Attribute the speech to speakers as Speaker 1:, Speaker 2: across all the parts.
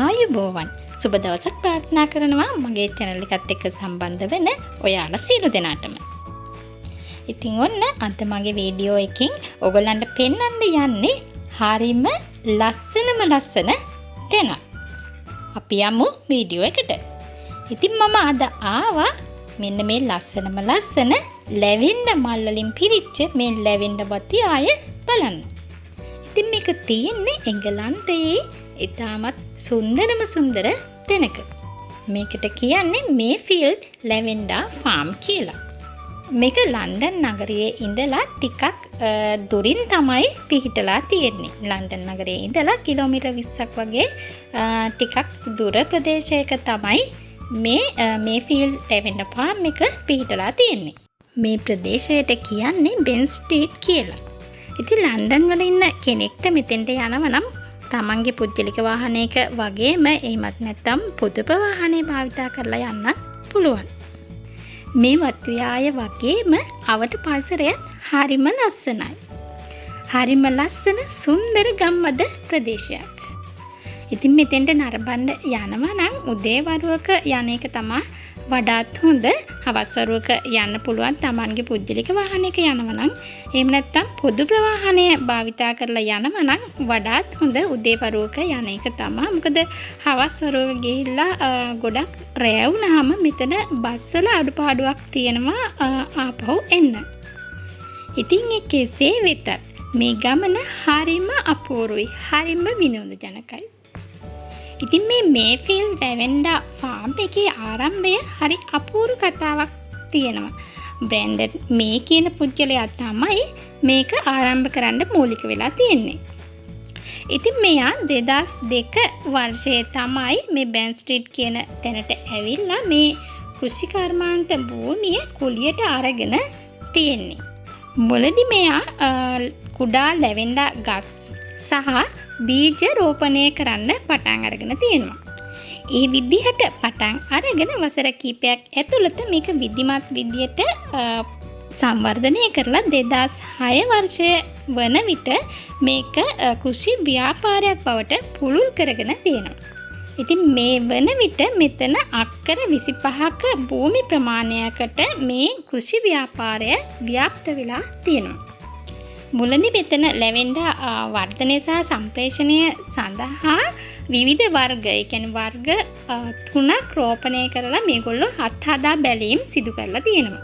Speaker 1: ආයුබෝවන් සුබ දවසක් ප්‍රාර්ථනා කරනවා මගේ channel එකත් එක්ක සම්බන්ධ වෙන ඔයාලා සියලු දෙනාටම. ඉතින් ඔන්න අද මගේ වීඩියෝ එකකින් ඔයගලන්ට පෙන්වන්න යන්නේ හරිම ලස්සන තැනක්. අපි යමු වීඩියෝ එකට. ඉතින් මම අද ආවා මෙන්න මේ ලස්සන ලැවෙන්ඩර් මල් වලින් පිරිච්ච මේ ලැවෙන්ඩර් වතියාය බලන්න. ඉතින් මේක තියෙන්නේ එංගලන්තයේ ඉතාමත් සුන්දර තැනක. මේකට කියන්නේ මේෆීල්ඩ් ලැවෙන්ඩර් ෆාම් කියලා. මේක ලන්ඩන් නගරයේ ඉඳලා ටිකක් දුරින් තමයි පිහිටලා තියෙන්නේ. ලන්ඩන් නගරයේ ඉඳලා කිලෝමීටර් 20ක් වගේ ටිකක් දුර ප්‍රදේශයක තමයි මේ මේෆීල්ඩ් ලැවෙන්ඩර් ෆාම් එක පිහිටලා තියෙන්නේ. මේ ප්‍රදේශයට කියන්නේ බෙන් ස්ට්‍රීට් කියලා. ඉතින් ලන්ඩන් වල ඉන්න කෙනෙක්ට මෙතෙන්ට යනවා නම් තමන්ගේ පුද්ගලික වාහනයක වගේම එහෙමත් නැත්නම් පොදු ප්‍රවාහනය භාවිතා කරලා යන්නත් පුළුවන්. මේ වතුයාය වගේම අවට පරිසරය හරිම ලස්සනයි. හරිම ලස්සන සුන්දර ගම්මද ප්‍රදේශයක්. ඉතින් මෙතෙන්ට නරඹන්න යනවා නම් උදේ වරුවක යන එක තමයි වඩාත් හොඳ. හවස් වරුවක යන්න පුළුවන් තමන්ගේ පුද්ගලික වාහනයක යනවා නම්. එහෙම නැත්නම් පොදු ප්‍රවාහනය භාවිතා කරලා යනවා නම් වඩාත් හොඳ උදේ වරුවක යන එක තමයි. මොකද හවස් වරුවක ගිහිල්ලා ගොඩක් රැ වුණාම මෙතන බස් වල අඩුපාඩුවක් තියෙනවා ආපහු එන්න. ඉතින් ඒ කෙසේ වෙතත් මේ ගමන හරිම අපූර්වයි. හරිම විනෝදජනකයි. ඉතින් මේ මේෆීල්ඩ් ලැවෙන්ඩර් ෆාම් එකේ ආරම්භය හරි අපූර්ව කතාවක් තියෙනවා. බ්‍රැන්ඩන් මේ කියන පුද්ගලයා තමයි මේක ආරම්භ කරන්න මූලික වෙලා තියෙන්නේ. ඉතින් මෙයා 2002 වර්ෂයේ තමයි මේ බෙන් ස්ට්‍රීට් කියන තැනට ඇවිල්ලා මේ කෘෂි කර්මාන්ත භූමිය කුලියට අරගෙන තියෙන්නේ. මුලදී මෙයා කුඩා ලැවෙන්ඩර් ගස් සහ බීජ රෝපණය කරන්න පටන් අරගෙන තියෙනවා. ඒ විදිහට පටන් අරගෙන වසර කිහිපයක් ඇතුළත මේක විධිමත් විදියට සංවර්ධනය කරලා 2006 වර්ෂය වන විට මේක කෘෂි ව්‍යාපාරයක් බවට පුළුල් කරගෙන තියෙනවා. ඉතින් මේ වන විට මෙතන අක්කර 25ක භූමි ප්‍රමාණයකට මේ කෘෂි ව්‍යාපාරය ව්‍යාප්ත වෙලා තියෙනවා. මුලදී මෙතන ලැවෙන්ඩර් වර්ධනය සහ සම්ප්‍රේෂණය සඳහා විවිධ වර්ග, ඒ කියන්නේ වර්ග 3ක් රෝපණය කරලා මේගොල්ලෝ අත්හදා බැලීම් සිදු කරලා තියෙනවා.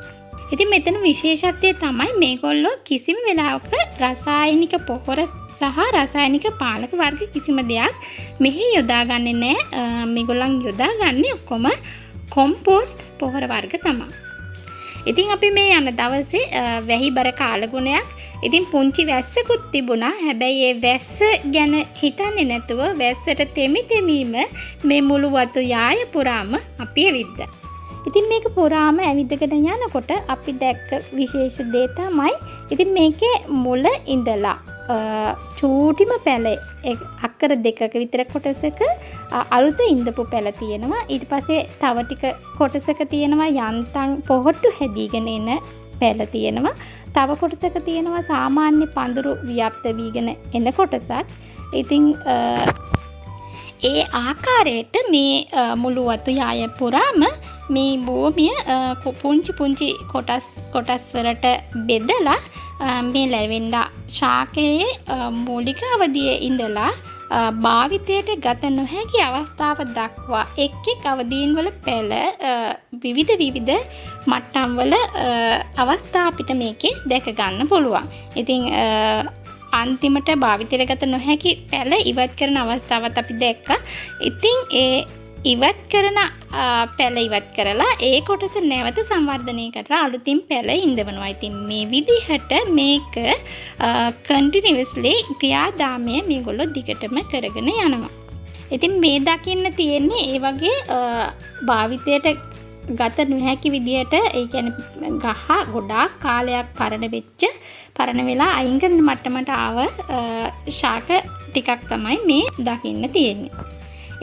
Speaker 1: ඉතින් මෙතන විශේෂත්වය තමයි මේගොල්ලෝ කිසිම වෙලාවක රසායනික පොහොර සහ රසායනික පාලක වර්ග කිසිම දෙයක් මෙහි යොදාගන්නේ නැහැ. මේගොල්ලන් යොදාගන්නේ ඔක්කොම කොම්පෝස්ට් පොහොර වර්ග තමයි. ඉතින් අපි මේ යන දවසේ වැහිබර කාලගුණයක්. ඉතින් පුංචි වැස්සකුත් තිබුණා. හැබැයි ඒ වැස්ස ගැන හිතන්නේ නැතුව වැස්සට තෙමිතෙමීම මේ මුළු වතු යාය පුරාම අපි ඇවිද්දා. ඉතින් මේක පුරාම ඇවිදගෙන යනකොට අපි දැක්ක විශේෂ දේ තමයි ඉතින් මේකේ මුල ඉඳලා චූටිම පැල අක්කර 2ක විතර කොටසක අලුත ඉඳපු පැල තියෙනවා. ඊට පස්සේ තව ටික කොටසක තියෙනවා යන්තම් පොහොට්ටු හැදීගෙන එන පැල තියෙනවා. තව කොටසක තියෙනවා සාමාන්‍ය පඳුරු ව්‍යාප්ත වීගෙන එන කොටසක්. ඉතින් ඒ ආකාරයට මේ මුළු වතු යාය පුරාම මේ භූමිය පුංචි කොටස් වලට බෙදලා මේ ලැවෙන්ඩර් ශාකයේ මූලික අවධියේ ඉඳලා භාවිතයට ගත නොහැකි අවස්ථාව දක්වා එක් අවදීන් වල පැල විවිධ මට්ටම් වල අවස්ථා අපිට මේකේ දැක ගන්න පුළුවන්. ඉතින් අන්තිමට භාවිතයට ගත නොහැකි පැල ඉවත් කරන අවස්ථාවත් අපි දැක්කා. ඉතින් ඒ ඉවත් කරන පැල ඉවත් කරලා ඒ කොටස නැවත සංවර්ධනය කරලා අලුතින් පැල ඉඳවනවා. ඉතින් මේ විදිහට මේක කන්ටිනියස්ලි ක්‍රියාදාමය මේගොල්ලෝ දිගටම කරගෙන යනවා. ඉතින් මේ දකින්න තියෙන්නේ ඒ වගේ භාවිතයට ගත නොහැකි විදිහට ඒ කියන්නේ ගහ ගොඩාක් කාලයක් පරණ වෙලා අයින් කරන මට්ටමට ආව ශාක ටිකක් තමයි මේ දකින්න තියෙන්නේ.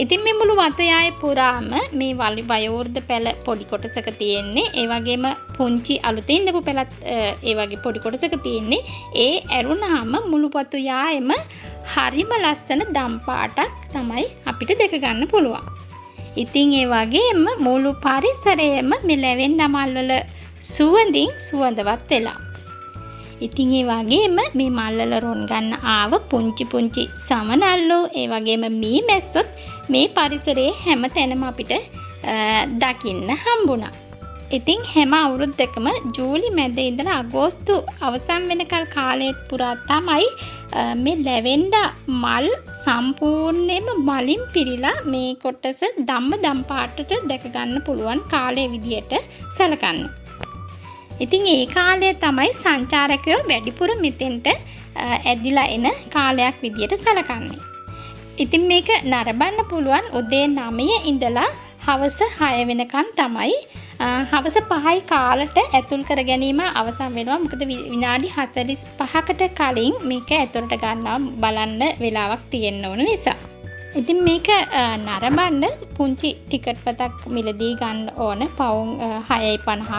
Speaker 1: ඉතින් මේ මුළු වතයාය පුරාම මේ වයෝවෘද්ධ පැල පොඩි කොටසක තියෙන්නේ. ඒ වගේම පුංචි අලුතෙන් ඉඳපු පැලත් ඒ වගේ පොඩි කොටසක තියෙන්නේ. ඒ ඇරුණාම මුළු වතයායම හරිම ලස්සන දම් පාටක් තමයි අපිට දැක ගන්න පුළුවන්. ඉතින් ඒ වගේම මුළු පරිසරයම මේ ලැවෙන්ඩා මල්වල සුවඳින් සුවඳවත් වෙලා. ඉතින් ඒ වගේම මේ මල්වල රොන් ගන්න ආව පුංචි සමනල්ලෝ ඒ වගේම මී මැස්සොත් මේ පරිසරයේ හැම තැනම අපිට දකින්න හම්බුණා. ඉතින් හැම අවුරුද්දකම ජූලි මැද ඉඳලා අගෝස්තු අවසන් වෙනකල් කාලයත් පුරා තමයි මේ ලැවෙන්ඩා මල් සම්පූර්ණයෙන්ම මලින් පිරීලා මේ කොටස දම් පාටට දැක ගන්න පුළුවන් කාලය විදියට සැලකන්නේ. ඉතින් ඒ කාලය තමයි සංචාරකයෝ වැඩිපුර මෙතෙන්ට ඇදිලා එන කාලයක් විදියට සැලකන්නේ. ඉතින් මේක නරඹන්න පුළුවන් උදේ 9 ඉඳලා හවස 6 වෙනකන් තමයි. හවස 5යි කාලට ඇතුල් කර ගැනීම අවසන් වෙනවා. මොකද විනාඩි 45කට කලින් මේක ඇතුළට ගන්නවා බලන්න වෙලාවක් තියෙන්න ඕන නිසා. ඉතින් මේක නරඹන්න පුංචි ටිකට් පතක් මිලදී ගන්න ඕන. පවුම් 6.50ක්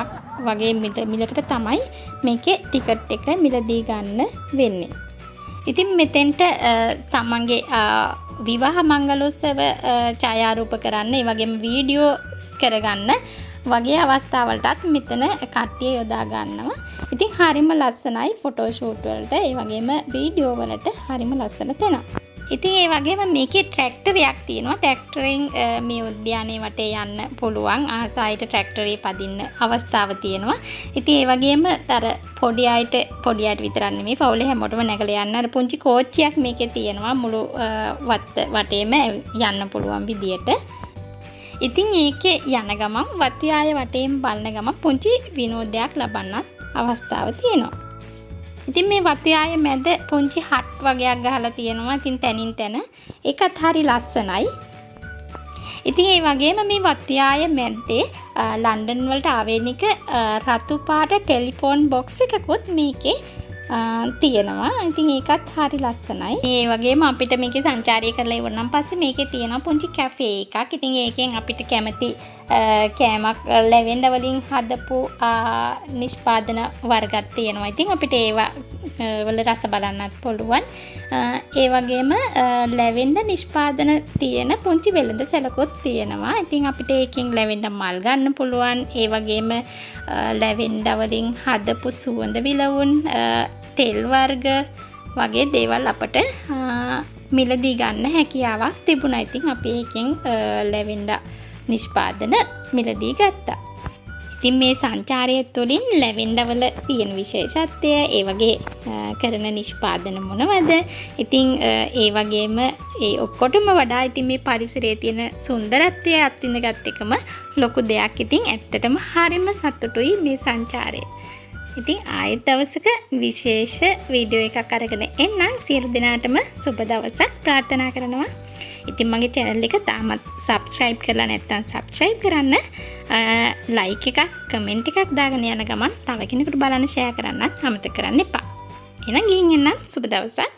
Speaker 1: වගේ මිලකට තමයි මේකේ ටිකට් එක මිලදී ගන්න වෙන්නේ. ඉතින් මෙතෙන්ට තමන්ගේ විවාහ මංගලෝත්සව ඡායාරූප කරන්න, ඒ වගේම වීඩියෝ කරගන්න වගේ අවස්ථාවලටත් මෙතන කට්ටිය යොදා ගන්නවා. ඉතින් හරිම ලස්සනයි ෆොටෝ ෂූට් වලට, ඒ වගේම වීඩියෝ වලට හරිම ලස්සන තැනක්. ඉතින් ඒ වගේම මේකේ ට්‍රැක්ටරයක් තියෙනවා. ට්‍රැක්ටරෙන් මේ උද්‍යානයේ වටේ යන්න පුළුවන්. ආසායිට ට්‍රැක්ටරේ පදින්න අවස්ථාව තියෙනවා. ඉතින් ඒ වගේම අර පොඩි අයට විතරක් නෙමෙයි පවුලේ හැමෝටම නැගලා යන්න අර පුංචි කෝච්චියක් මේකේ තියෙනවා. මුළු වටේම යන්න පුළුවන් විදියට. ඉතින් ඒකේ යන ගමන් වත්යාය වටේම බලන ගමන් පුංචි විනෝදයක් ලබන්නත් අවස්ථාව තියෙනවා. ඉතින් මේ වත්යාය මැද පුංචි හට් වගේක් ගහලා තියෙනවා. ඉතින් තනින් තන ඒකත් හරි ලස්සනයි. ඉතින් ඒ වගේම මේ වත්යාය මැද්දේ ලන්ඩන් වලට ආවේනික රතු පාට ටෙලිෆෝන් බොක්ස් එකකුත් මේකේ තියෙනවා. ඉතින් ඒකත් හරි ලස්සනයි. ඒ වගේම අපිට මේකේ සංචාරය කරලා ඉවරනම් පස්සේ මේකේ තියෙනවා පුංචි කැෆේ එකක්. ඉතින් ඒකෙන් අපිට කැමති කෑමක් ලැවෙන්ඩා වලින් හදපු නිෂ්පාදන වර්ගත් තියෙනවා. ඉතින් අපිට ඒවා වල රස බලන්නත් පුළුවන්. ඒ වගේම ලැවෙන්ඩා නිෂ්පාදන තියෙන පුංචි වෙළඳ සැලකුත් තියෙනවා. ඉතින් අපිට ඒකෙන් ලැවෙන්ඩා මල් ගන්න පුළුවන්. ඒ වගේම ලැවෙන්ඩා වලින් හදපු සුවඳ විලවුන්, තෙල් වර්ග වගේ දේවල් අපට මිලදී ගන්න හැකියාවක් තිබුණා. ඉතින් අපි ඒකෙන් ලැවෙන්ඩා නිෂ්පාදන මිලදී ගත්තා. ඉතින් මේ සංචාරය තුළින් ලැවෙන්ඩා වල තියෙන විශේෂත්වය, ඒ වගේ කරන නිෂ්පාදන මොනවද? ඉතින් ඒ වගේම ඒ ඔක්කොටම වඩා ඉතින් මේ පරිසරයේ තියෙන සුන්දරත්වය අත්විඳගත් එකම ලොකු දෙයක්. ඉතින් ඇත්තටම හරිම සතුටුයි මේ සංචාරය. ඉතින් ආයෙත් දවසක විශේෂ වීඩියෝ එකක් අරගෙන එන්නම්. සියලු දෙනාටම සුබ දවසක් ප්‍රාර්ථනා කරනවා. ඉතින් මගේ channel එක තාමත් subscribe කරලා නැත්නම් subscribe කරන්න. like එකක්, comment එකක් දාගෙන යන ගමන් තව කෙනෙකුට බලන්න share කරන්නත් අමතක කරන්න එපා. එහෙනම් ගිහින් එන්නම්. සුබ දවසක්.